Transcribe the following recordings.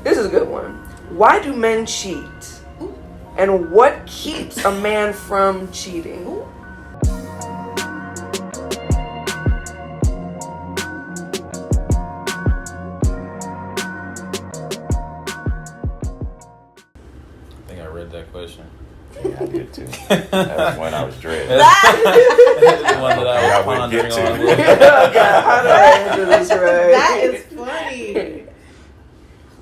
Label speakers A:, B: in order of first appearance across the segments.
A: This is a good one. Why do men cheat? And what keeps a man from cheating?
B: That question.
C: Yeah, I did too. That was when I was dreading.
B: That's the one that I was pondering on.
A: Oh God, how do I answer this right?
D: That is funny.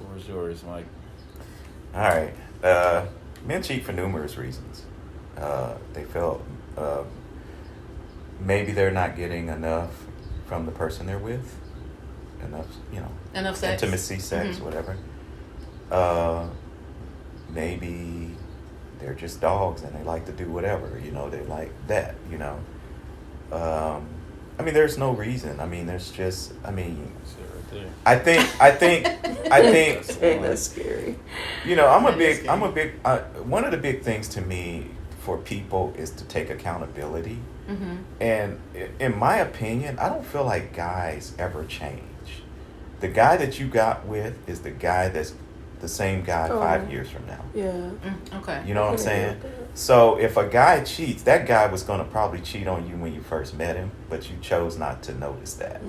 B: Where's yours, Mike?
C: All right. Men cheat for numerous reasons. They feel maybe they're not getting enough from the person they're with. Enough
D: sex.
C: Intimacy, sex, whatever. Maybe they're just dogs and they like to do whatever, they like that, I mean, there's no reason. I mean, there's just, I think
A: That's scary.
C: I'm a big, one of the big things to me for people is to take accountability.
D: Mm-hmm.
C: And in my opinion, I don't feel like guys ever change. The guy that you got with is the guy that's the same guy 5 years from now.
A: Yeah.
D: Okay.
C: You know what I'm saying? So if a guy cheats, that guy was going to probably cheat on you when you first met him, but you chose not to notice that.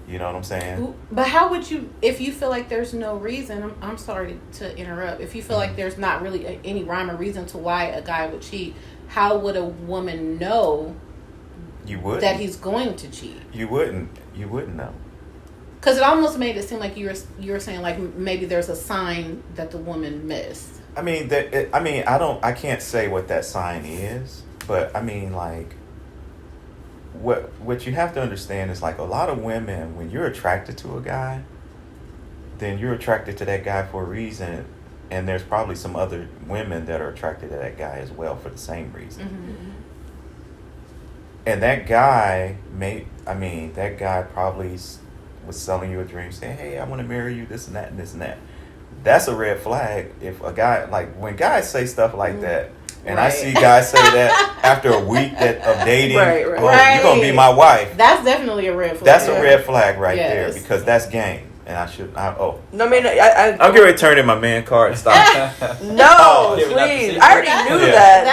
C: You know what I'm saying?
D: But how would you, if you feel like there's no reason, I'm sorry to interrupt, if you feel like there's not really any rhyme or reason to why a guy would cheat, how would a woman know that he's going to cheat? You wouldn't know. Because it almost made it seem like you were saying like maybe there's a sign that the woman missed.
C: I mean I can't say what that sign is, but I mean like what you have to understand is like a lot of women, when you're attracted to a guy, then you're attracted to that guy for a reason, and there's probably some other women that are attracted to that guy as well for the same reason.
D: Mm-hmm.
C: And that guy probably was selling you a dream, saying, hey, I want to marry you, this and that and this and that. That's a red flag. If a guy, like when guys say stuff like that, and I see guys say that after a week of dating, you're going to be my wife.
D: That's definitely a red flag.
C: That's a red flag right there, because that's game. And I'm
A: getting ready to
C: turn in my man card and stop.
A: No, please. I already knew that.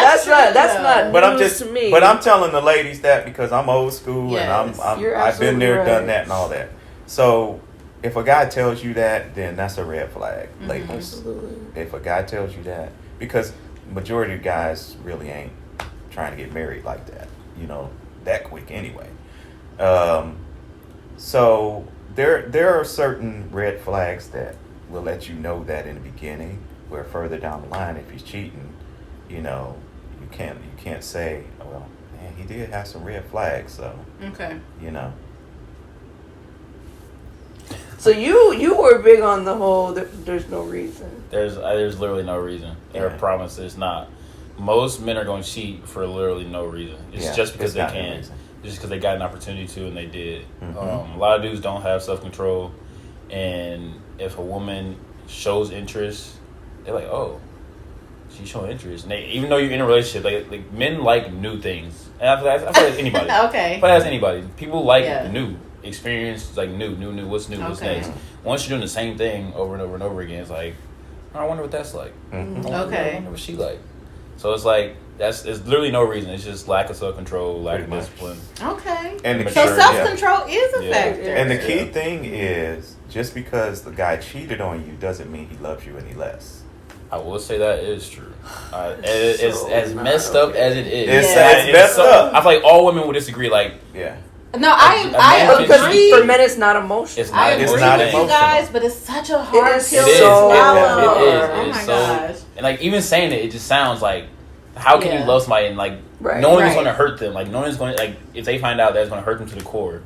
A: That's not news to me.
C: But I'm telling the ladies that because I'm old school and I've been there, done that and all that. So if a guy tells you that, then that's a red flag, ladies.
A: Absolutely. If
C: a guy tells you that, because majority of guys really ain't trying to get married like that, that quick anyway. So there are certain red flags that will let you know that in the beginning, where further down the line, if he's cheating, you can't say, well, man, he did have some red flags, so
D: okay,
A: So you were big on the whole there's no reason.
B: There's literally no reason. I promise there's not. Most men are going to cheat for literally no reason. It's just because they can. It's just because they got an opportunity to and they did.
C: Mm-hmm.
B: A lot of dudes don't have self-control, and if a woman shows interest, they're like, oh, she's showing interest. And even though you're in a relationship, like men like new things. And I feel like anybody.
D: Okay.
B: But as anybody, people like new experience, like new. What's new? What's next? Once you're doing the same thing over and over and over again, it's like, I wonder what that's like.
C: Mm-hmm.
B: I wonder what she like. So it's like it's literally no reason. It's just lack of self-control, lack of discipline.
D: Okay.
C: And
D: so self-control is a factor.
C: And the key thing is, just because the guy cheated on you doesn't mean he loves you any less.
B: I will say that is true. It's as messed up as it is.
C: It's messed up.
B: I feel like all women would disagree. Like,
D: no, I agree.
A: For men, it's not emotional.
D: I agree with you guys, but it's such a hard pill to
B: swallow. It is.
D: Oh my gosh.
B: And like even saying it just sounds like, how can you love somebody and like knowing it's going to hurt them? Like knowing it's going to, like if they find out that it's going to hurt them to the core,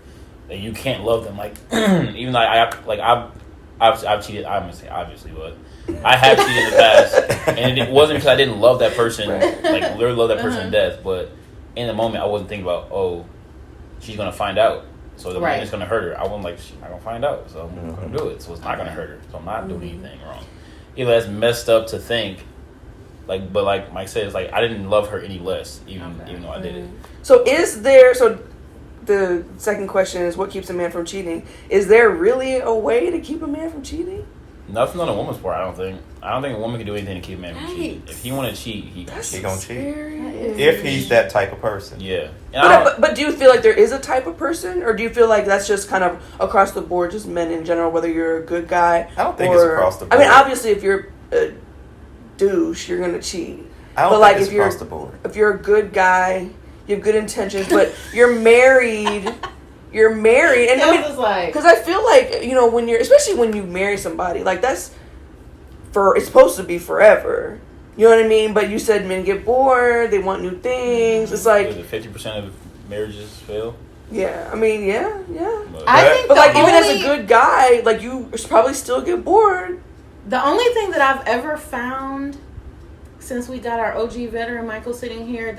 B: that you can't love them. Like even though I've cheated. I'm gonna say obviously, but I have cheated in the past, and it wasn't because I didn't love that person, like literally love that person to death. But in the moment, I wasn't thinking about, oh, she's gonna find out, so the it's gonna hurt her. I wasn't like, she's not gonna find out, so I'm gonna do it. So it's not gonna hurt her. So I'm not doing anything wrong. That's messed up to think. But like Mike said, it's like I didn't love her any less, even though I did it.
A: So the second question is, what keeps a man from cheating? Is there really a way to keep a man from cheating?
B: Nothing on a woman's part, I don't think. I don't think a woman can do anything to keep a man from cheating. If he want to cheat, he gonna cheat.
C: If he's that type of person.
B: Yeah.
A: But do you feel like there is a type of person? Or do you feel like that's just kind of across the board, just men in general, whether you're a good guy?
C: I don't think it's across the board.
A: I mean, obviously, if you're a douche, you're going to cheat.
C: I don't think it's across the board.
A: If you're a good guy, you have good intentions, but you're married... You're married, and because I feel like, you know, especially when you marry somebody, like it's supposed to be forever. You know what I mean? But you said men get bored, they want new things. It's like
B: 50% of marriages fail.
A: Yeah, I mean, yeah.
D: But
A: like even as a good guy, like you probably still get bored.
D: The only thing that I've ever found since we got our OG veteran Michael sitting here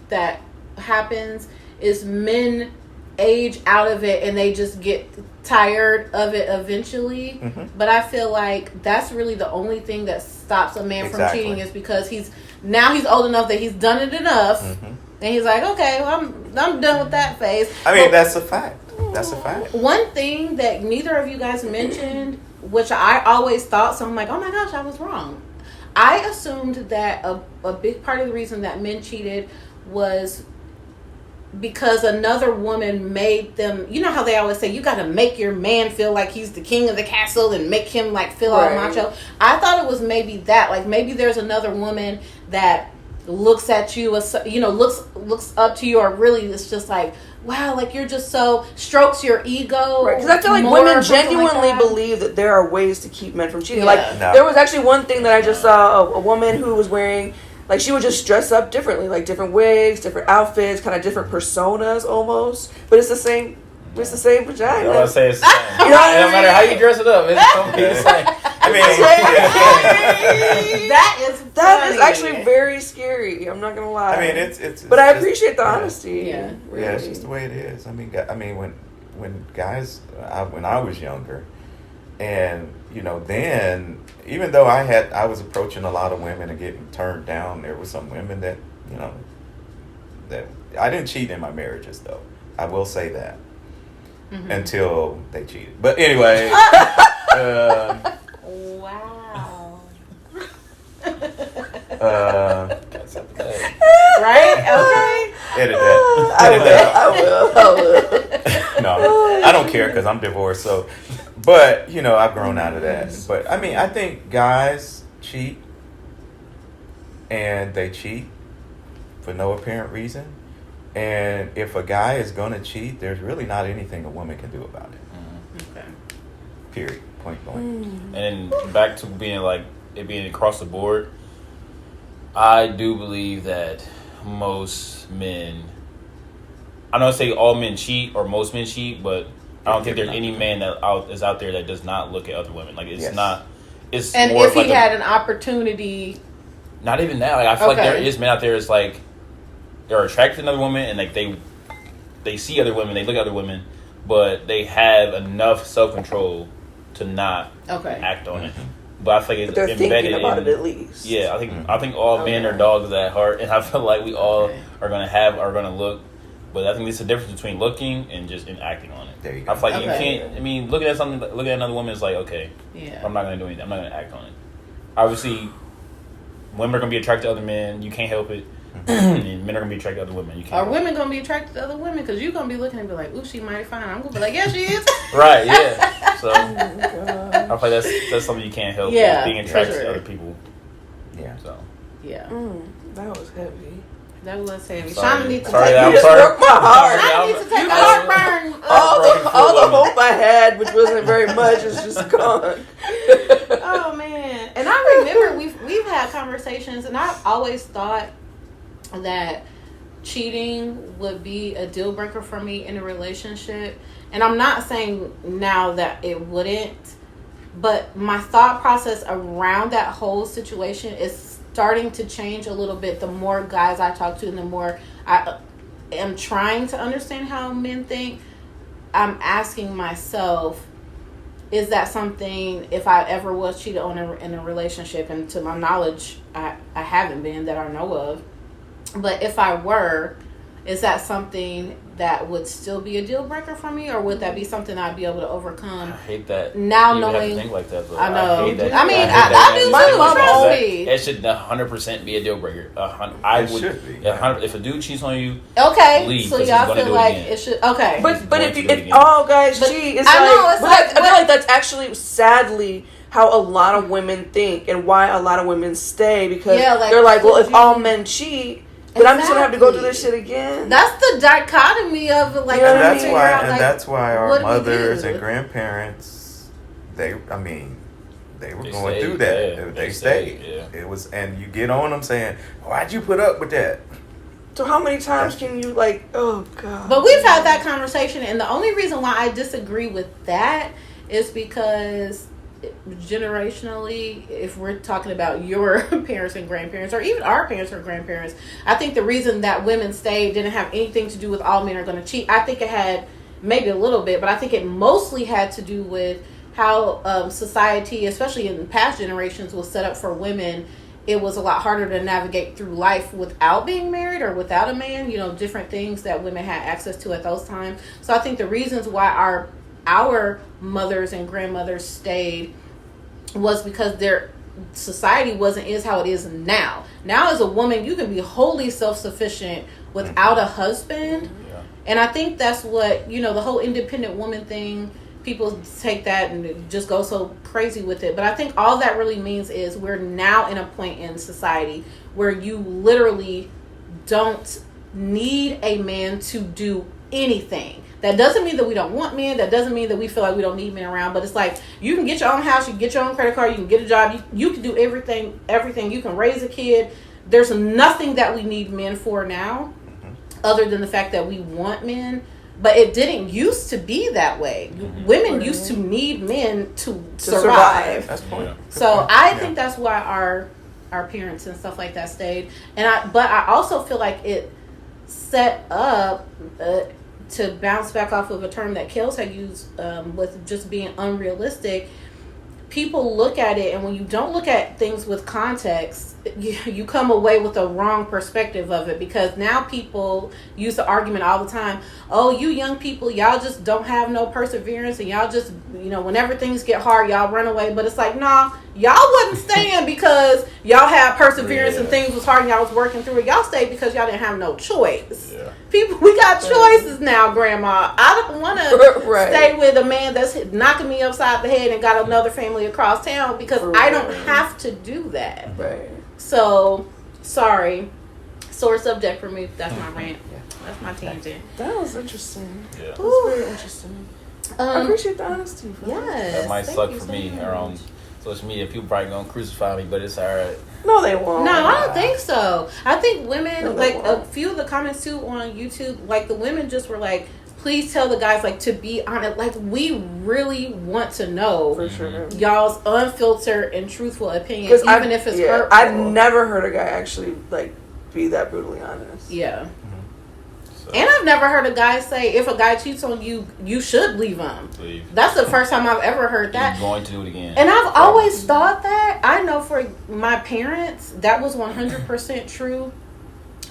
D: that happens is men age out of it and they just get tired of it eventually. But I feel like that's really the only thing that stops a man from cheating is because he's old enough that he's done it enough and he's like, okay, well, I'm done with that phase.
C: I mean, that's a fact.
D: One thing that neither of you guys mentioned, which I always thought, so I'm like, oh my gosh, I was wrong. I assumed that a big part of the reason that men cheated was because another woman made them, you know how they always say, you got to make your man feel like he's the king of the castle and make him like feel all macho. I thought it was maybe that, like maybe there's another woman that looks at you, you know, looks up to you, or really it's just like, wow, like you're just so, strokes your ego.
A: Right, because I feel like women genuinely believe that there are ways to keep men from cheating. There was actually one thing that I just saw, a woman who was wearing, like she would just dress up differently, like different wigs, different outfits, kind of different personas almost. But it's the same. It's the same vagina.
B: I say it's the same. You know, no matter how you dress it up, it's gonna be the same.
C: I mean,
D: that
A: is actually very scary. I'm not gonna lie.
C: I mean, it's
A: but I appreciate the honesty.
D: Yeah,
C: really. It's just the way it is. I mean, when guys, when I was younger, and you know, then even though I was approaching a lot of women and getting turned down, there were some women that, you know, that I didn't cheat in my marriages though. I will say that. Until they cheated. But anyway.
D: Wow.
C: Right? Okay. Edit that.
A: I will.
C: No, I don't care because I'm divorced. So, but you know, I've grown out of that. But I mean, I think guys cheat, and they cheat for no apparent reason. And if a guy is gonna cheat, there's really not anything a woman can do about it.
D: Okay.
C: Period. Point blank.
B: And then back to being like it being across the board, I do believe that most men, I don't say all men cheat or most men cheat, but I don't think there's any man that is out there that does not look at other women. Like it's not. It's
D: and
B: more
D: if he had an opportunity.
B: Not even that. Like I feel like there is men out there. It's like they're attracted to another woman and like they see other women, they look at other women, but they have enough self-control to not act on it. But I think it's
A: they're
B: embedded
A: thinking about it at least.
B: Yeah, I think all men are dogs at heart, and I feel like we all are gonna look. But I think there's a difference between looking and just acting on it.
C: There you go.
B: I feel like you can't. I mean, looking at another woman is like, okay,
D: yeah,
B: I'm not gonna do anything. I'm not gonna act on it. Obviously, women are gonna be attracted to other men. You can't help it. And men are gonna be attracted to other women. You can't.
D: Are women gonna be attracted to other women? Because you're gonna be looking and be like, "Ooh, she mighty fine." I'm gonna be like, "Yeah, she is."
B: Right? Yeah. So I feel like that's something you can't help.
D: Yeah,
B: being attracted to other people.
C: Yeah.
B: So.
D: Yeah.
A: That was heavy.
D: That was heavy.
B: Sorry.
D: Shauna needs to
B: Sorry,
A: you just broke my heart.
D: Shauna needs to take a heartburn.
A: All the hope I had, which wasn't very much, is just gone.
D: Oh man! And I remember we've had conversations, and I've always thought that cheating would be a deal breaker for me in a relationship. And I'm not saying now that it wouldn't, but my thought process around that whole situation is starting to change a little bit the more guys I talk to and the more I am trying to understand how men think. I'm asking myself, is that something, if I ever was cheated on in a relationship, and to my knowledge I haven't been that I know of, but if I were, is that something that would still be a deal breaker for me, or would that be something I'd be able to overcome?
B: I hate that.
D: Now
B: you
D: knowing,
B: have to think like that. Though.
D: I know.
B: I hate that.
D: I mean,
B: I
D: do
A: My
D: too.
A: mom
D: Trust me.
B: It should 100% be a deal breaker.
C: It should be.
B: If a dude cheats on you,
D: okay,
B: leave,
D: so
B: 'cause
D: y'all
B: he's gonna
D: feel
B: do it
D: like
B: again.
D: it should. Okay,
A: but if all guys cheat, it's
D: I know,
A: I feel like that's actually sadly how a lot of women think and why a lot of women stay, because they're like, well, if all men cheat, then I'm just gonna have to go through this shit again.
D: That's the dichotomy of it. Like,
A: you know
C: that's why our mothers and grandparents, they were going through that.
B: Yeah.
C: They stayed.
B: Yeah.
C: It was, and you get on them saying, "Why'd you put up with that?"
A: So how many times can you oh God.
D: But we've had that conversation, and the only reason why I disagree with that is because generationally, if we're talking about your parents and grandparents, or even our parents or grandparents, I think the reason that women stayed didn't have anything to do with all men are going to cheat. I think it had maybe a little bit, but I think it mostly had to do with how society, especially in past generations, was set up for women. It was a lot harder to navigate through life without being married or without a man, different things that women had access to at those times. So I think the reasons why our mothers and grandmothers stayed was because their society is how it is now. Now, as a woman, you can be wholly self-sufficient without a husband.
B: Yeah.
D: And I think that's what, the whole independent woman thing, people take that and just go so crazy with it. But I think all that really means is we're now in a point in society where you literally don't need a man to do anything. That doesn't mean that we don't want men. That doesn't mean that we feel like we don't need men around. But it's like, you can get your own house, you can get your own credit card, you can get a job, you can do everything. You can raise a kid. There's nothing that we need men for now, other than the fact that we want men. But it didn't used to be that way. Women used to need men to survive.
C: That's the point.
D: So I think that's why our parents and stuff like that stayed. But I also feel like it set up, to bounce back off of a term that Kels had used, with just being unrealistic. People look at it, and when you don't look at things with context, you come away with a wrong perspective of it, because now people use the argument all the time, oh, you young people, y'all just don't have no perseverance, and y'all just, whenever things get hard, y'all run away. But it's like, nah, y'all wasn't staying because y'all had perseverance and things was hard and y'all was working through it. Y'all stayed because y'all didn't have no choice.
B: Yeah.
D: People, we got choices now, Grandma. I don't want to stay with a man that's knocking me upside the head and got another family across town, because I don't have to do that.
A: Right.
D: So, sorry. Sore subject for me. That's my rant. That's my tangent.
A: That was interesting.
B: Yeah.
A: That was very interesting. I appreciate the honesty.
D: Yes.
B: That might suck for me around social media. People probably gonna crucify me, but it's alright.
A: No, they won't.
D: No, I don't think so. I think women, a few of the comments too on YouTube, the women just were like, please tell the guys, to be honest. We really want to know
A: for sure
D: y'all's unfiltered and truthful opinions, even if it's hurtful.
A: I've never heard a guy actually be that brutally honest.
D: Yeah. And I've never heard a guy say, if a guy cheats on you, you should leave him. That's the first time I've ever heard that.
B: You're going to do it again.
D: And I've always thought that. I know for my parents, that was 100% true.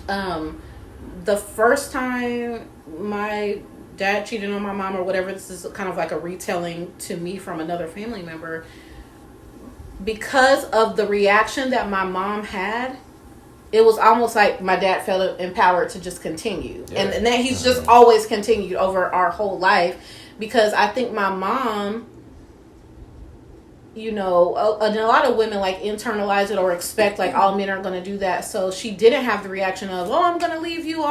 D: The first time my dad cheated on my mom or whatever, this is kind of like a retelling to me from another family member. Because of the reaction that my mom had, it was almost like my dad felt empowered to just continue. Yeah. And then he's just always continued over our whole life, because I think my mom, and a lot of women internalize it or expect all men are going to do that. So she didn't have the reaction of, oh, I'm going to leave you.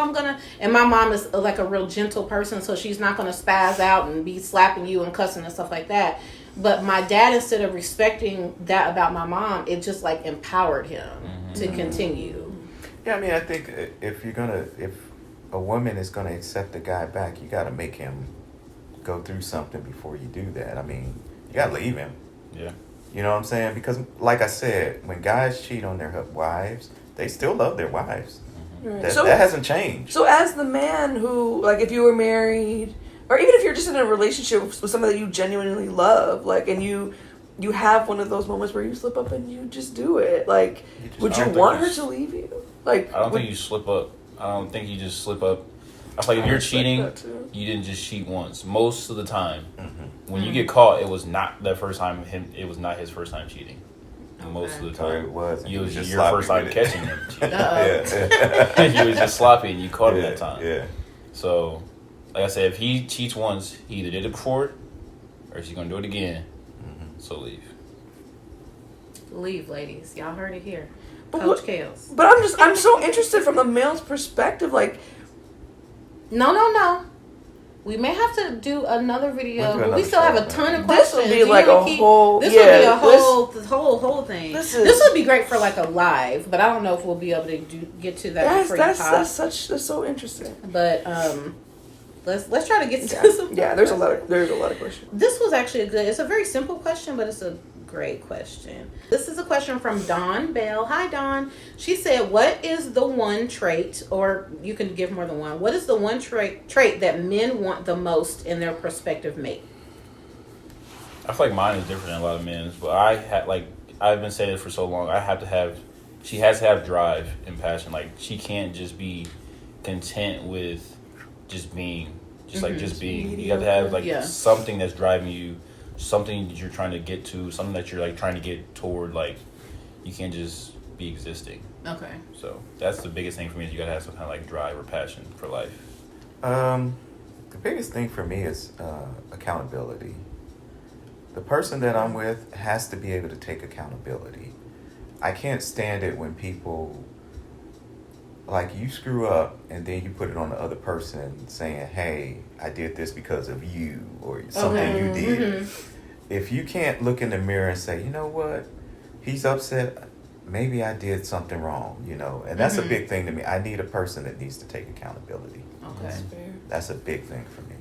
D: And my mom is a real gentle person. So she's not going to spaz out and be slapping you and cussing and stuff like that. But my dad, instead of respecting that about my mom, it just empowered him to continue.
C: Yeah, I think if a woman is gonna accept a guy back, you gotta make him go through something before you do that. You gotta leave him.
B: Yeah.
C: You know what I'm saying? Because, like I said, when guys cheat on their wives, they still love their wives. Right. That hasn't changed.
A: So, as the man who, if you were married, or even if you're just in a relationship with somebody that you genuinely love, and you have one of those moments where you slip up and you just do it, would you want her to leave you?
B: I don't think you slip up. I don't think you just slip up. I feel like if you're cheating, you didn't just cheat once. Most of the time, when you get caught, it was not the first time it was not his first time cheating. Most of the time,
C: it was
B: your first time catching him. You was just sloppy and you caught him that time.
C: Yeah.
B: So, like I said, if he cheats once, he either did it before, or he's gonna do it again. So leave.
D: Leave, ladies. Y'all heard it here. Coach Kales.
A: But I'm so interested from the male's perspective. Like,
D: no. We may have to do another video, but we still have a ton of questions.
A: This would be like a whole.
D: This would be a whole thing. This would be great for like a live, but I don't know if we'll be able to get to that.
A: That's so interesting.
D: But let's try to get to some.
A: Yeah, there's a lot of questions.
D: This was actually it's a very simple question, but it's a great question. This is a question from Dawn Bell. Hi, Dawn. She said, what is the one trait, or you can give more than one, what is the one trait that men want the most in their prospective mate?
B: I feel like mine is different than a lot of men's, but I've been saying it for so long. She has to have drive and passion. Like, she can't just be content with just being. You have to have something that's driving you, something that you're trying to get to, something that you're like trying to get toward. Like, you can't just be existing.
D: Okay.
B: So that's the biggest thing for me, is you gotta have some kind of like drive or passion for life.
C: The biggest thing for me is accountability. The person that I'm with has to be able to take accountability. I can't stand it when people, like, you screw up and then you put it on the other person saying, hey, I did this because of you, or something you did. If you can't look in the mirror and say, you know what, he's upset, maybe I did something wrong, and that's a big thing to me. I need a person that needs to take accountability.
D: Okay.
A: That's fair.
C: That's a big thing for me.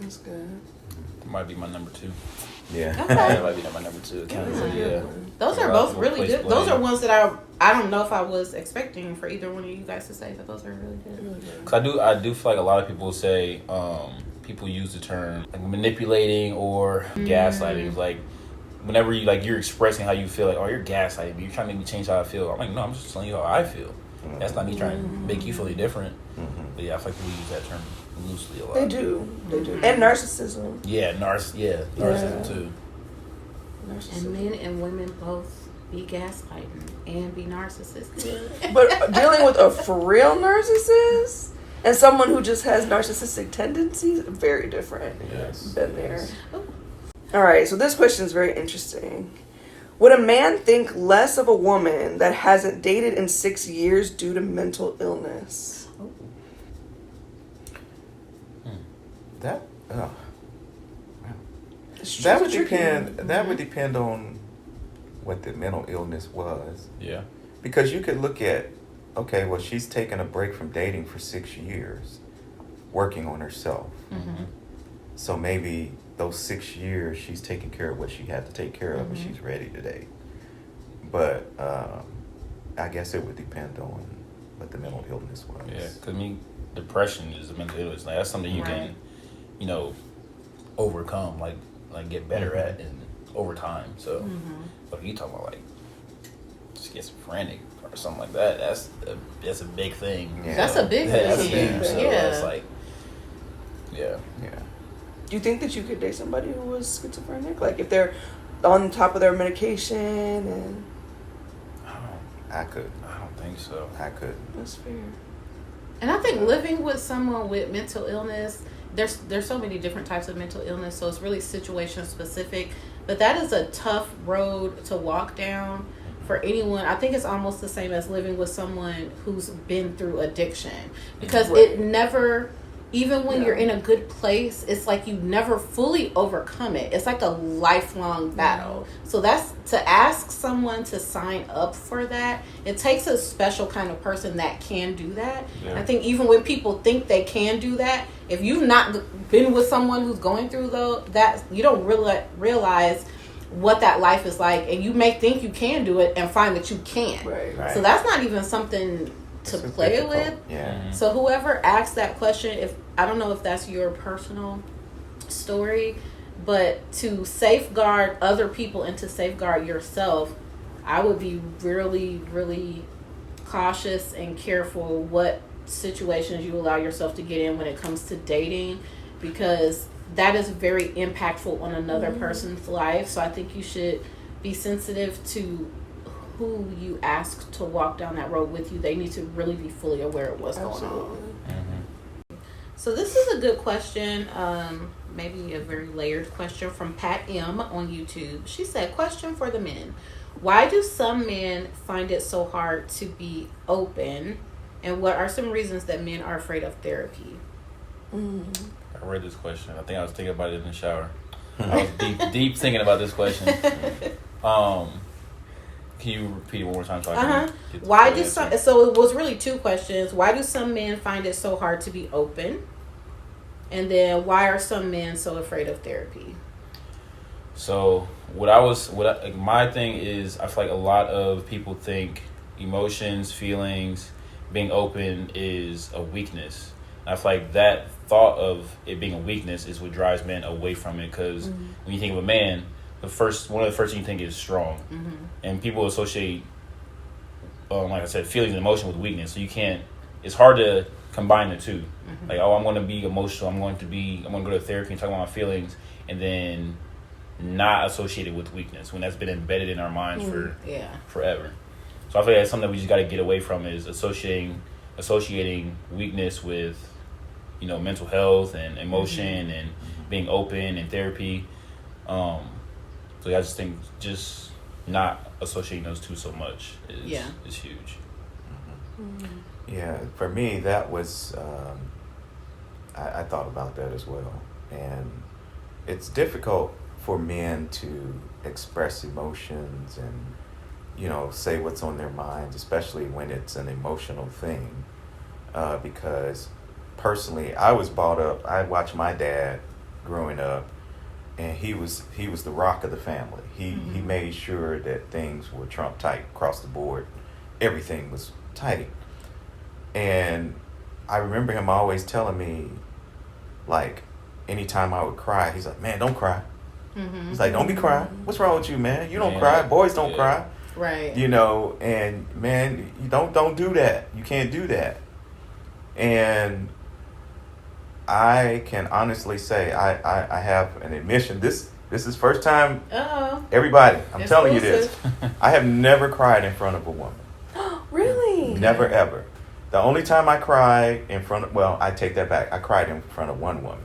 A: That's good.
B: That might be my number 2.
C: Yeah.
D: Okay.
B: That might be my number 2. Accountability. Yeah.
D: Those are both really good. Those are ones that I don't know if I was expecting for either one of you guys to say, but those are really good.
B: Cause I do feel like a lot of people say, people use the term like manipulating or gaslighting. It's like, whenever you're expressing how you feel, like, oh, you're gaslighting me, you're trying to make me change how I feel. I'm like, no, I'm just telling you how I feel. That's not me trying to make you feel any different. But yeah, I feel like we use that term loosely a lot.
A: They do. And narcissism.
B: Yeah, narcissism too.
A: Narcissism.
D: And men and women both be gaslighting and be narcissistic.
A: But dealing with a for real narcissist and someone who just has narcissistic tendencies, very different.
B: Yes.
A: Been there. All right, so this question is very interesting. Would a man think less of a woman that hasn't dated in 6 years due to mental illness?
C: That would depend. That would depend on what the mental illness was.
B: Yeah.
C: Because you could look at, okay, well, she's taken a break from dating for 6 years, working on herself. So maybe those 6 years she's taking care of what she had to take care of, and she's ready to date. But I guess it would depend on what the mental illness was.
B: Yeah, because depression is a mental illness. Like, that's something you can, overcome, like get better at and over time. So, but if you talk about like schizophrenic or something like that, that's a big thing.
C: Yeah.
D: That's a big thing.
B: That's huge. So it's like, yeah.
A: Do you think that you could date somebody who was schizophrenic? Like, if they're on top of their medication and...
C: I could.
B: I don't think so.
C: I could.
A: That's fair.
D: And I think living with someone with mental illness, there's so many different types of mental illness, so it's really situation specific. But that is a tough road to walk down for anyone. I think it's almost the same as living with someone who's been through addiction, because it never, even when you're in a good place, it's like you never fully overcome it. It's like a lifelong battle. So that's, to ask someone to sign up for that, it takes a special kind of person that can do that. I think even when people think they can do that, if you've not been with someone who's going through that, you don't really realize what that life is like, and you may think you can do it and find that you can't.
A: Right.
D: So that's not even something to play with. So whoever asks that question, if I don't know if that's your personal story, but to safeguard other people and to safeguard yourself, I would be really, really cautious and careful what situations you allow yourself to get in when it comes to dating, because that is very impactful on another person's life. So I think you should be sensitive to who you ask to walk down that road with you. They need to really be fully aware of what's going on. So this is a good question, maybe a very layered question from Pat M on YouTube. She said, question for the men. Why do some men find it so hard to be open? And what are some reasons that men are afraid of therapy?
B: I read this question. I think I was thinking about it in the shower. I was deep thinking about this question. Can you repeat it one more time so I can get the
D: Why do
B: answer?
D: some? So it was really two questions. Why do some men find it so hard to be open? And then why are some men so afraid of therapy?
B: So my thing is, I feel like a lot of people think emotions, feelings, being open is a weakness. And I feel like that thought of it being a weakness is what drives men away from it. Because when you think of a man, one of the first things you think is strong, and people associate, like I said, feelings and emotion with weakness. So you can't. It's hard to combine the two. Like, I'm going to be emotional. I'm going to go to therapy and talk about my feelings, and then not associated with weakness when that's been embedded in our minds for forever. So I feel like that's something we just got to get away from, is associating weakness with, mental health and emotion and being open and therapy. So I just think just not associating those two so much is huge.
C: Yeah, for me, that was, I thought about that as well. And it's difficult for men to express emotions and, say what's on their minds, especially when it's an emotional thing. Because personally, I was brought up, I watched my dad growing up, and he was the rock of the family. He made sure that things were Trump tight across the board. Everything was tight. And I remember him always telling me, like, anytime I would cry, he's like, man, don't cry. He's like, don't be crying. What's wrong with you, man? You don't cry. Boys don't cry.
D: Right.
C: And man, you don't do that. You can't do that. And I can honestly say I have an admission. This is first time. Everybody, I'm telling you this. I have never cried in front of a woman.
A: Really?
C: Never ever. The only time I cried I take that back. I cried in front of one woman.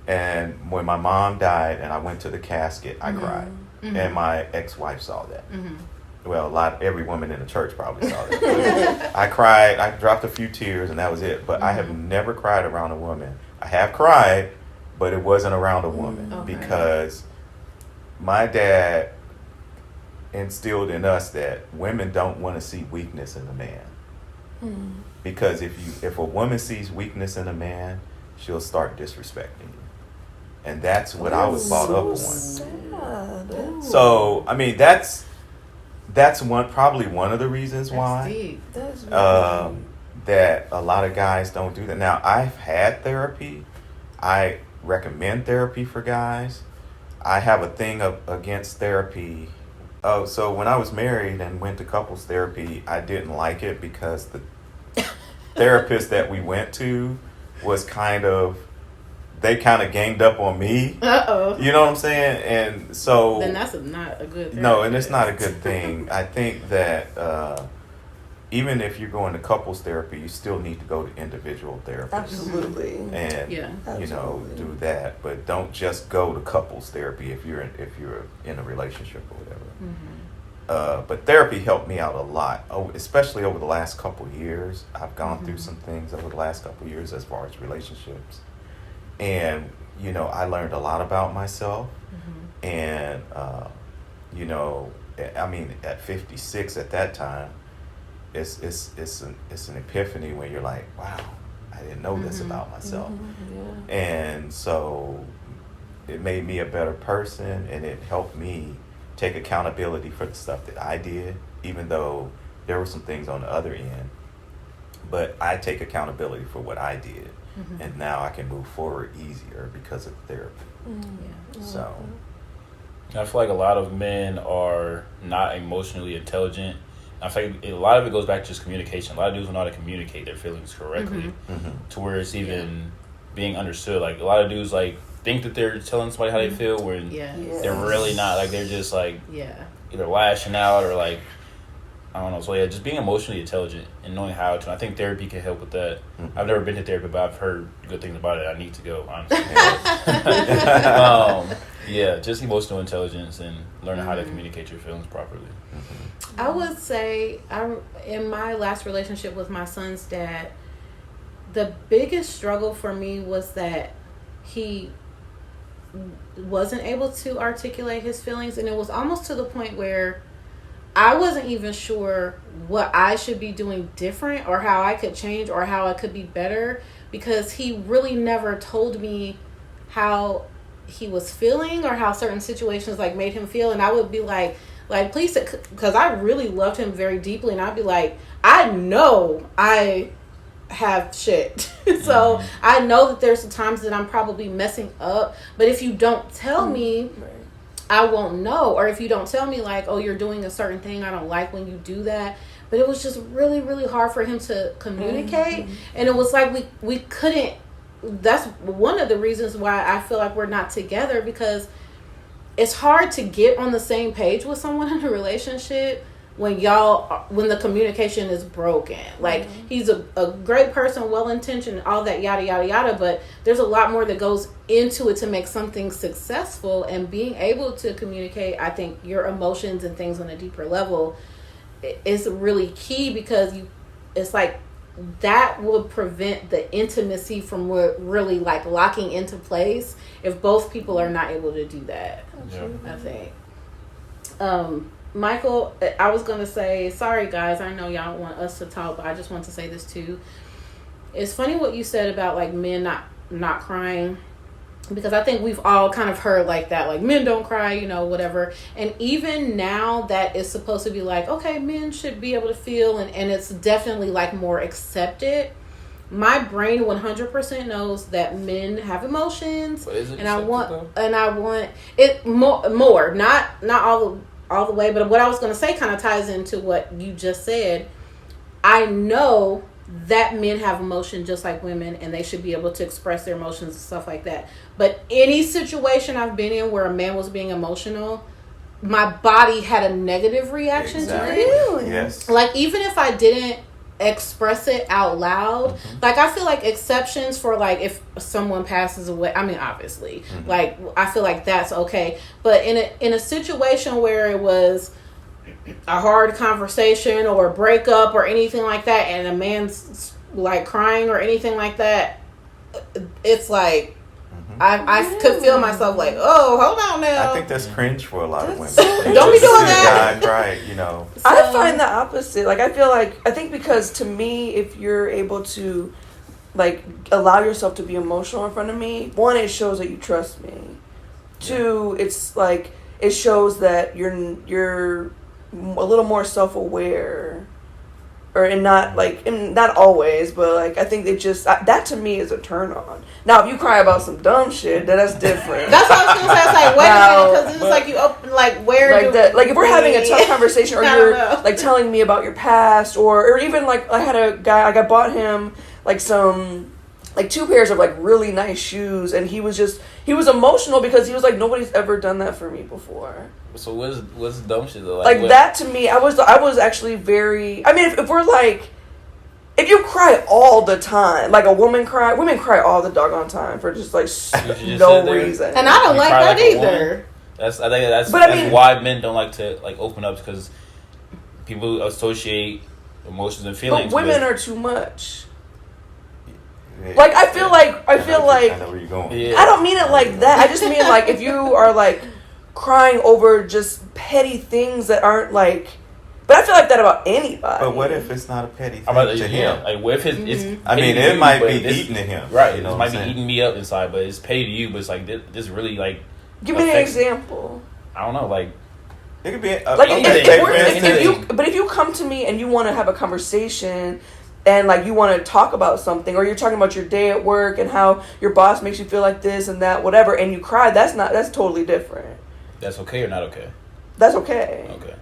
C: And when my mom died and I went to the casket, I cried. And my ex-wife saw that. Well, every woman in the church probably saw that. I cried. I dropped a few tears, and that was it. But I have never cried around a woman. I have cried, but it wasn't around a woman because my dad instilled in us that women don't want to see weakness in a man. Because if a woman sees weakness in a man, she'll start disrespecting you. And that's what I was brought up on.
A: Sad.
C: So, I mean, that's probably one of the reasons why that a lot of guys don't do that. Now, I've had therapy. I recommend therapy for guys. I have a thing against therapy. So when I was married and went to couples therapy, I didn't like it because the therapist that we went to was they kind of ganged up on me. You know what I'm saying? And so
D: then that's not a good thing.
C: No, and it's not a good thing. I think that even if you're going to couples therapy, you still need to go to individual therapists.
A: Absolutely.
C: And do that, but don't just go to couples therapy if you're in a relationship or whatever. But therapy helped me out a lot, especially over the last couple years. I've gone through some things over the last couple years as far as relationships. And, I learned a lot about myself. And, I mean, at 56 at that time, it's an epiphany when you're like, wow, I didn't know this about myself. And so it made me a better person, and it helped me take accountability for the stuff that I did, even though there were some things on the other end. But I take accountability for what I did. And now I can move forward easier because of therapy. So
B: I feel like a lot of men are not emotionally intelligent I feel like a lot of it goes back to just communication. A lot of dudes don't know how to communicate their feelings correctly, to where it's even being understood. Like a lot of dudes like think that they're telling somebody how they feel, when they're really not. Like they're just like either lashing out or like, I don't know. So yeah, just being emotionally intelligent and knowing how to. I think therapy can help with that. I've never been to therapy, but I've heard good things about it. I need to go, honestly. Yeah, just emotional intelligence and learning how to communicate your feelings properly.
D: I would say, in my last relationship with my son's dad, the biggest struggle for me was that he wasn't able to articulate his feelings, and it was almost to the point where I wasn't even sure what I should be doing different or how I could change or how I could be better, because he really never told me how he was feeling or how certain situations like made him feel. And I would be like please, because I really loved him very deeply, and I'd be like, I know I have shit. So I know that there's some times that I'm probably messing up, but if you don't tell me, I won't know. Or if you don't tell me like, oh, you're doing a certain thing, I don't like when you do that. But it was just really, really hard for him to communicate. And it was like we couldn't. That's one of the reasons why I feel like we're not together, because it's hard to get on the same page with someone in a relationship when the communication is broken. Like he's a great person, well-intentioned, all that yada yada yada, but there's a lot more that goes into it to make something successful. And being able to communicate, I think, your emotions and things on a deeper level is really key, because it's like that would prevent the intimacy from really like locking into place if both people are not able to do that. I think. Michael, I was going to say, sorry guys, I know y'all don't want us to talk, but I just want to say this too. It's funny what you said about like men not crying, because I think we've all kind of heard like that, like men don't cry, you know, whatever. And even now that it's supposed to be like, okay, men should be able to feel, and it's definitely like more accepted. My brain 100% knows that men have emotions, and I want it more, not all the way. But what I was going to say kind of ties into what you just said. I know that men have emotion just like women, and they should be able to express their emotions and stuff like that. But any situation I've been in where a man was being emotional, my body had a negative reaction to it.
A: Really?
C: Yes.
D: Like even if I didn't express it out loud, like I feel like exceptions for like if someone passes away, I mean obviously like I feel like that's okay, but in a situation where it was a hard conversation or a breakup or anything like that, and a man's like crying or anything like that, it's like I could feel myself like, oh, hold on now.
C: I think that's cringe for a lot of women.
D: Don't be doing that.
C: God cry, you know.
A: I find the opposite. Like I think because to me, if you're able to like allow yourself to be emotional in front of me, one, it shows that you trust me. Two, it's like it shows that you're a little more self-aware. And not always, but like I think it just that to me is a turn on. Now, if you cry about some dumb shit, then that's different.
D: That's what I was gonna say. It's like wait a minute, because it's like you open like where
A: like that. Like if we're having a tough conversation, or you're like telling me about your past, or even like I had a guy, like I bought him like some like 2 pairs of like really nice shoes, and he was emotional because he was like, nobody's ever done that for me before.
B: So what's dumb shit though?
A: Like that to me, I was actually very. I mean, if we're like, if you cry all the time, like women cry all the doggone time for just like no reason,
D: and I don't like that either.
B: I think that's why men don't like to like open up, because people associate emotions and feelings.
A: But women are too much. Like I feel like
C: I know where you're going.
B: Yeah.
A: I don't mean it like that. I just mean like if you are like crying over just petty things that aren't like. But I feel like that about anybody.
C: But what if it's not a petty thing to him?
B: Like what if it's
C: I mean, it might be eating to him,
B: right?
C: You know,
B: it might be eating me up inside, but it's petty to you. But it's like this really like.
A: Give me an example.
B: I don't know, like.
C: It could be
A: like
B: anything.
A: But if you come to me and you want to have a conversation. And like you want to talk about something, or you're talking about your day at work and how your boss makes you feel like this and that, whatever, and you cry, that's totally different.
B: That's okay or not okay?
A: That's okay.
B: Okay.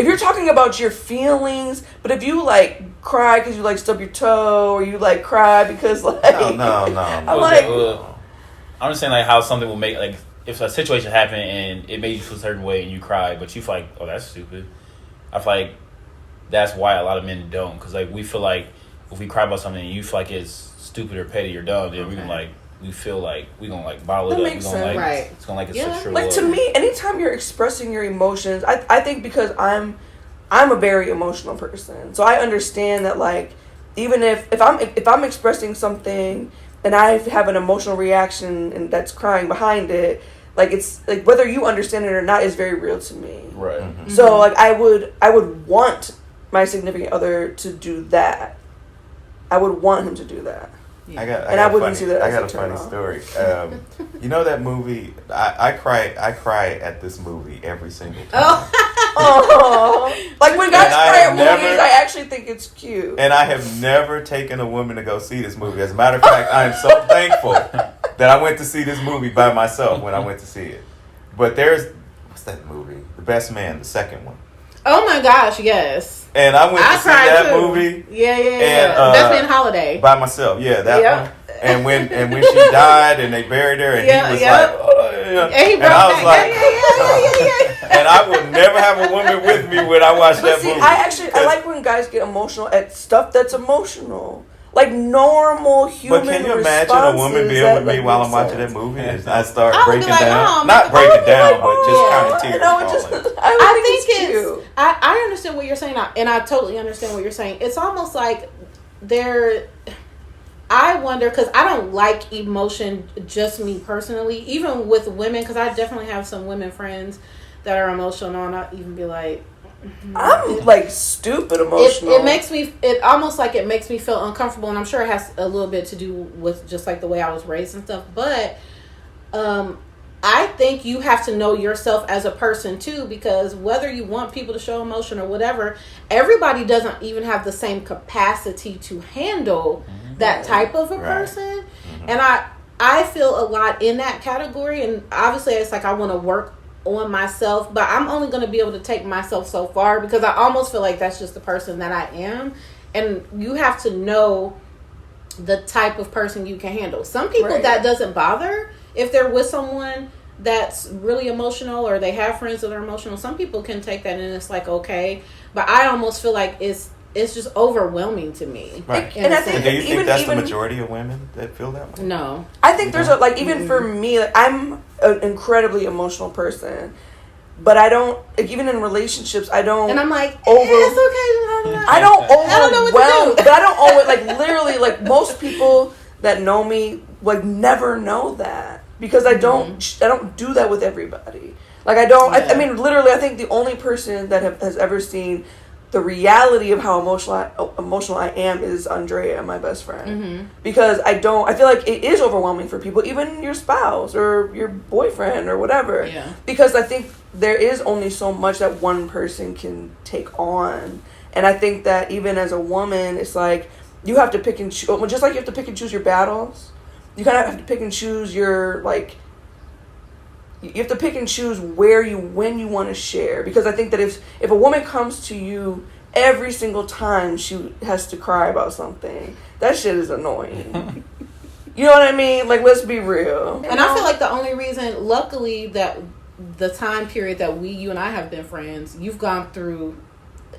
A: if you're talking about your feelings, but if you like cry because you like stub your toe, or you like cry because like
C: no.
A: I'm like,
B: I'm just saying like how something will make like if a situation happened and it made you feel a certain way and you cry, but you feel like, oh, that's stupid. I feel like that's why a lot of men don't, because like we feel like if we cry about something and you feel like it's stupid or petty or dumb, then we feel like we gonna like bottle it up.
A: Makes sense.
B: It's gonna like it's sexual.
A: Like to me, anytime you're expressing your emotions, I think because I'm a very emotional person, so I understand that like even if I'm expressing something and I have an emotional reaction and that's crying behind it, like it's like whether you understand it or not is very real to me.
B: Right.
C: Mm-hmm.
A: So like I would want my significant other to do that. I would want him to do that.
C: I got a funny
A: off.
C: story. You know that movie? I cry at this movie every single time.
A: Oh, like when guys cry at movies, I actually think it's cute.
C: And I have never taken a woman to go see this movie. As a matter of fact, I am so thankful that I went to see this movie by myself when I went to see it. But what's that movie? The Best Man, the second one.
D: Oh my gosh, yes.
C: And I went to see that movie.
D: Yeah. And, Best Man Holiday.
C: By myself, that one. And when she died and they buried her and he was like, oh, yeah. And I was like, and I will never have a woman with me when I watch that movie.
A: I like when guys get emotional at stuff that's emotional. Like normal human.
C: But can you imagine a woman being with me while I'm watching that movie and I start breaking down?
D: Oh,
C: not breaking down, but just kind of tears falling.
D: I think it's cute. I understand what you're saying, and I totally understand what you're saying. It's almost like I wonder, because I don't like emotion, just me personally, even with women, because I definitely have some women friends that are emotional, and I'll even be like,
A: I'm like stupid emotional.
D: It makes me feel uncomfortable, and I'm sure it has a little bit to do with just like the way I was raised and stuff. But I think you have to know yourself as a person too, because whether you want people to show emotion or whatever, everybody doesn't even have the same capacity to handle that type of a person. And I feel a lot in that category, and obviously it's like I want to work on myself, but I'm only going to be able to take myself so far, because I almost feel like that's just the person that I am. And you have to know the type of person you can handle. Some people that doesn't bother if they're with someone that's really emotional, or they have friends that are emotional. Some people can take that and it's like okay, but I almost feel like it's just overwhelming to me.
C: Right.
A: And I think
C: do you think that's the majority of women that feel that way?
D: No.
A: I think there's even for me, like, I'm an incredibly emotional person, but I don't, like, even in relationships, I don't.
D: And I'm like,
A: it's
D: okay.
A: I don't overwhelm,
D: I don't know what to do.
A: but I don't always, like, literally, like, most people that know me, like, never know that, because I don't do that with everybody. Like, I don't, I mean, literally, I think the only person that has ever seen the reality of how emotional I am is Andrea, my best friend. Because I feel like it is overwhelming for people, even your spouse or your boyfriend or whatever. Yeah. Because I think there is only so much that one person can take on. And I think that even as a woman, it's like you have to pick and choose. Just like you have to pick and choose your battles, you kind of have to pick and choose your, like, you have to pick and choose when you want to share. Because I think that if a woman comes to you every single time she has to cry about something, that shit is annoying. You know what I mean? Like, let's be real.
D: And I feel like the only reason, luckily, that the time period that you and I have been friends, you've gone through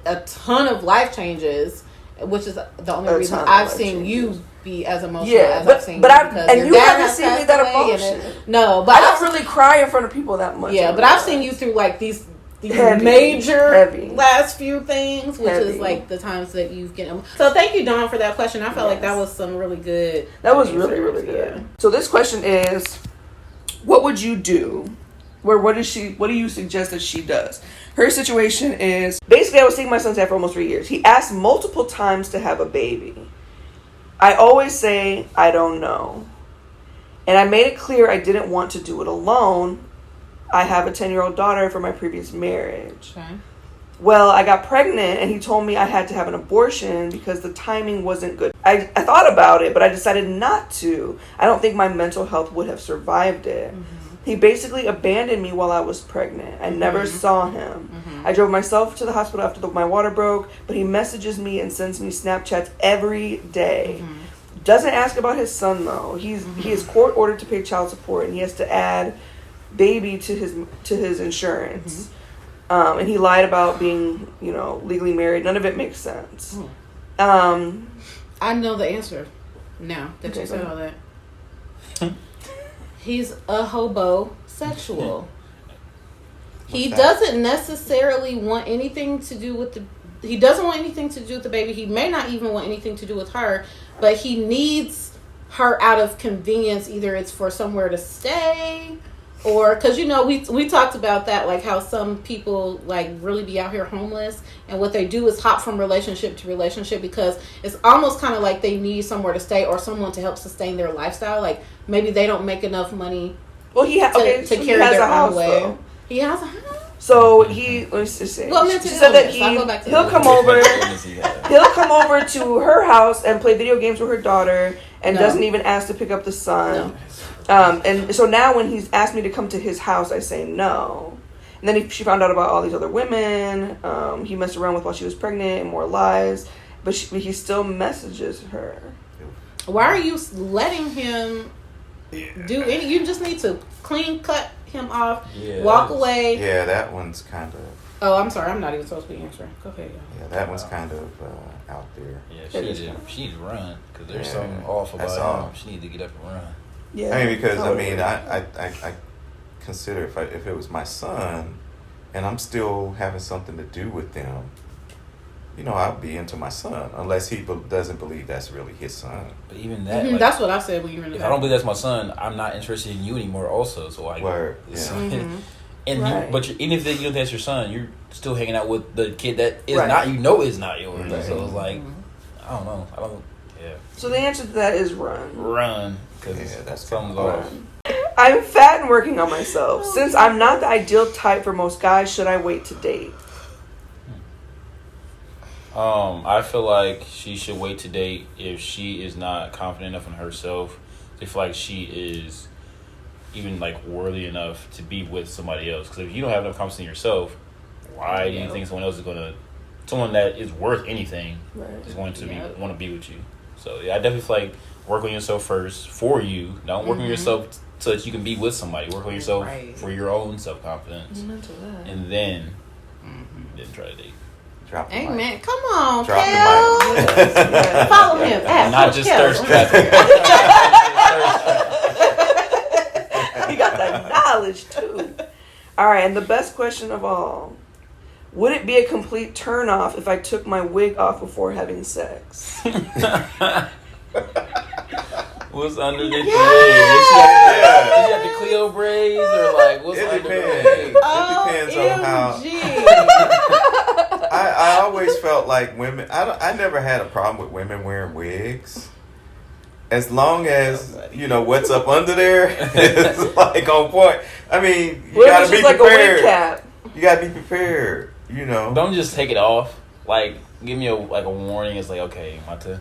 D: a ton of life changes, which is the only reason I've seen you be as emotional as I've seen you.
A: And you haven't seen me that emotional.
D: No, but
A: I don't really cry in front of people that much.
D: Yeah, but I've seen you through like these major last few things, which is like the times that you've getting. So thank you, Dawn, for that question. I felt like that was some really good.
A: That was really, really good. Yeah. So this question is, what would you do? What do you suggest that she does? Her situation is, basically, I was seeing my son's dad for almost 3 years. He asked multiple times to have a baby. I always say, I don't know. And I made it clear I didn't want to do it alone. I have a 10-year-old daughter from my previous marriage. Okay. Well, I got pregnant and he told me I had to have an abortion because the timing wasn't good. I thought about it, but I decided not to. I don't think my mental health would have survived it. He basically abandoned me while I was pregnant. I never saw him. I drove myself to the hospital after my water broke, but he messages me and sends me Snapchats every day. Doesn't ask about his son though. He is court ordered to pay child support, and he has to add baby to his insurance. And he lied about being, legally married. None of it makes sense.
D: I know the answer now that you said all that. He's a hobosexual. He doesn't necessarily want anything to do with he doesn't want anything to do with the baby. He may not even want anything to do with her, but he needs her out of convenience. Either it's for somewhere to stay, or because we talked about that, like how some people like really be out here homeless, and what they do is hop from relationship to relationship because it's almost kind of like they need somewhere to stay or someone to help sustain their lifestyle. Like maybe they don't make enough money.
A: Well, to carry their own way. Though.
D: He has a house.
A: So let me just say.
D: Well,
A: she said that he'll come over to her house and play video games with her daughter, and doesn't even ask to pick up the son. No. And so now when he's asked me to come to his house, I say no. And then she found out about all these other women he messed around with while she was pregnant and more lies, but he still messages her.
D: Why are you letting him do any? You just need to clean cut him off, walk away.
C: Yeah, that one's kind of.
D: Oh, I'm sorry. I'm not even supposed to be answering. Go ahead, y'all.
C: Yeah, that one's kind of out there.
B: Yeah, she needs to run because there's something off about him. She needs to get up and run.
A: Yeah,
C: I mean, because I consider if it was my son, and I'm still having something to do with them, I'd be into my son unless he doesn't believe that's really his son.
B: But even that,
D: that's what I said when you were in the
B: if I don't believe that's my son, I'm not interested in you anymore. Also, so like,
C: and
B: but even if you don't think that's your son, you're still hanging out with the kid that is not is not yours. Right. So it's like, I don't know. Yeah.
A: So the answer to that is run.
B: Run, because that's something's off.
A: I'm fat and working on myself. Since I'm not the ideal type for most guys, should I wait to date?
B: I feel like she should wait to date if she is not confident enough in herself. I feel like she is even like worthy enough to be with somebody else. Because if you don't have enough confidence in yourself, why do you think someone else is someone that is worth anything is going to want to be with you? So I definitely feel like work on yourself first for you. Don't work on yourself so that you can be with somebody. Work on yourself for your own self confidence, and then try to date.
D: Amen. Come on,
C: Drop
D: Kel.
C: the mic.
D: Yes. Follow him.
B: Not just thirst traffic.
A: He got that knowledge too. All right, and the best question of all: would it be a complete turnoff if I took my wig off before having sex?
B: What's under the braids? Does she have the Cleo braids or like what's under the braids?
C: It depends on how. I always felt like women. I never had a problem with women wearing wigs, as long as what's up under there is like on point. I mean, you gotta be prepared. Like a wig cap? You gotta be prepared.
B: Don't just take it off. Like, give me a warning. It's like, okay, I'm about to.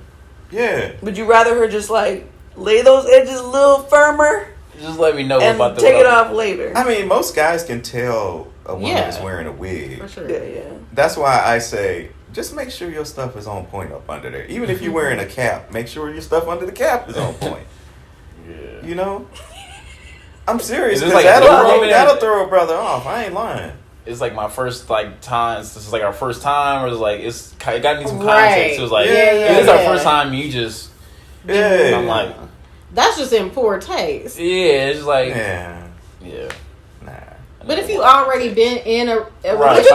C: Yeah.
A: Would you rather her just like lay those edges a little firmer?
B: Just let me know
A: and take it off later.
C: I mean, most guys can tell a woman is wearing a wig.
D: For sure.
A: Yeah.
C: That's why I say, just make sure your stuff is on point up under there. Even if you're wearing a cap, make sure your stuff under the cap is on point.
B: Yeah.
C: I'm serious, because that'll throw a brother off. I ain't lying.
B: It's like my first time. This is like our first time, or it's like it got me some context. It was like this is our first time. You just I'm like,
D: that's just in poor taste.
B: Yeah, it's like
C: yeah. Nah.
D: But if you already been in a
A: what if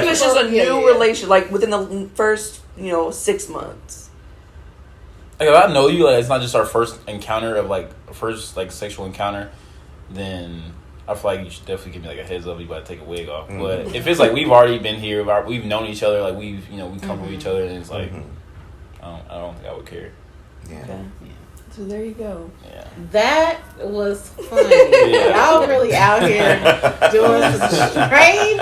A: it's just a new relation, like within the first 6 months?
B: Like if I know you, like it's not just our first encounter of first sexual encounter, then I feel like you should definitely give me like a heads up. You got to take a wig off. But if it's like we've already been here, we've known each other, like we come from each other, and it's like I don't think I would care.
C: Yeah.
A: Okay. So there you go.
B: Yeah.
D: That was funny. Y'all really out here doing some strange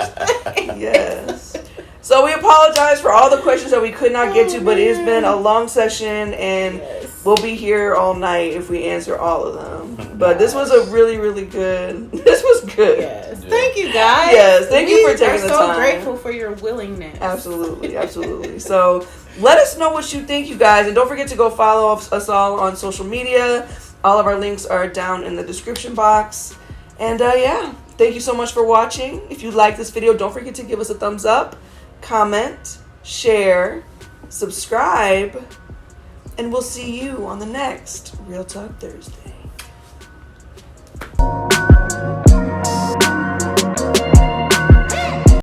D: things.
A: Yes. So we apologize for all the questions that we could not get to, but it's been a long session, and we'll be here all night if we answer all of them. But this was a really, really good. This was good.
D: Yes. Yeah. Thank you, guys.
A: Yes, thank you for taking the time.
D: I'm so grateful for your willingness.
A: Absolutely, absolutely. So let us know what you think, you guys, and don't forget to go follow us all on social media. All of our links are down in the description box. And yeah, thank you so much for watching. If you like this video, don't forget to give us a thumbs up, comment, share, subscribe, and we'll see you on the next Real Talk Thursday.